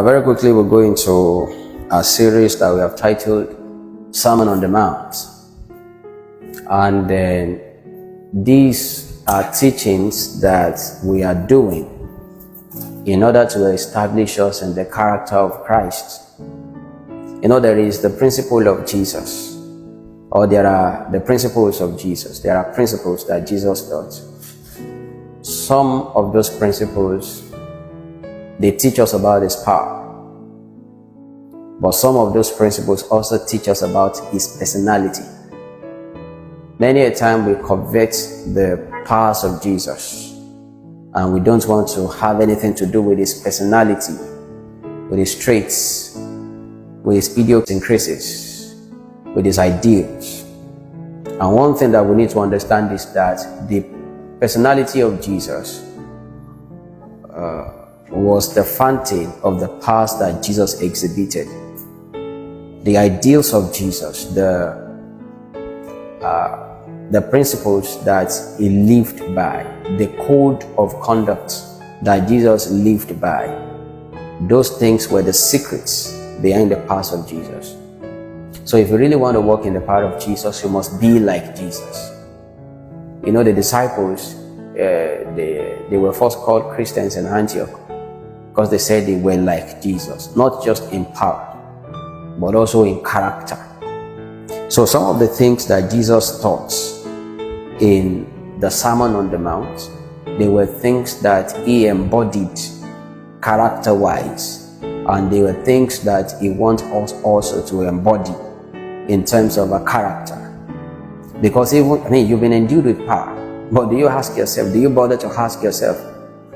Very quickly, we'll go into a series that we have titled Sermon on the Mount. And then these are teachings that we are doing in order to establish us in the character of Christ. There is the principle of Jesus, or there are the principles of Jesus. There are principles that Jesus taught. Some of those principles, they teach us about His power. But some of those principles also teach us about His personality. Many a time we covet the powers of Jesus, and we don't want to have anything to do with His personality, with His traits, with His idiosyncrasies, with His ideals. And one thing that we need to understand is that the personality of Jesus was the fountain of the powers that Jesus exhibited. The ideals of Jesus, the principles that He lived by, the code of conduct that Jesus lived by, those things were the secrets behind the powers of Jesus. So if you really want to walk in the power of Jesus, you must be like Jesus. The disciples, they were first called Christians in Antioch because they said they were like Jesus, not just in power, but also in character. So some of the things that Jesus taught in the Sermon on the Mount, they were things that He embodied character-wise, and they were things that He wants us also to embody in terms of a character. Because you've been endued with power, but do you bother to ask yourself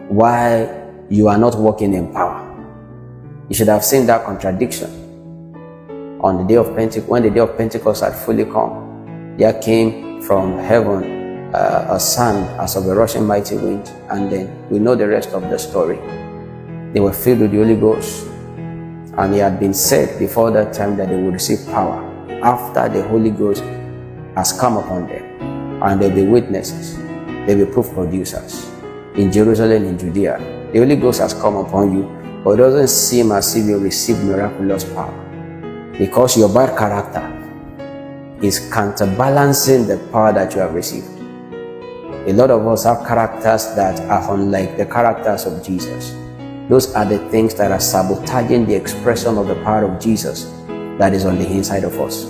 why you are not walking in power? You should have seen that contradiction on the day of Pentecost. When the day of Pentecost had fully come, there came from heaven a sound as of a rushing mighty wind, and then we know the rest of the story. They were filled with the Holy Ghost, and it had been said before that time that they would receive power after the Holy Ghost has come upon them, and they'll be witnesses, they'll be proof producers in Jerusalem, in Judea. The Holy Ghost has come upon you, but it doesn't seem as if you received miraculous power, because your bad character is counterbalancing the power that you have received. A lot of us have characters that are unlike the characters of Jesus. Those are the things that are sabotaging the expression of the power of Jesus that is on the inside of us.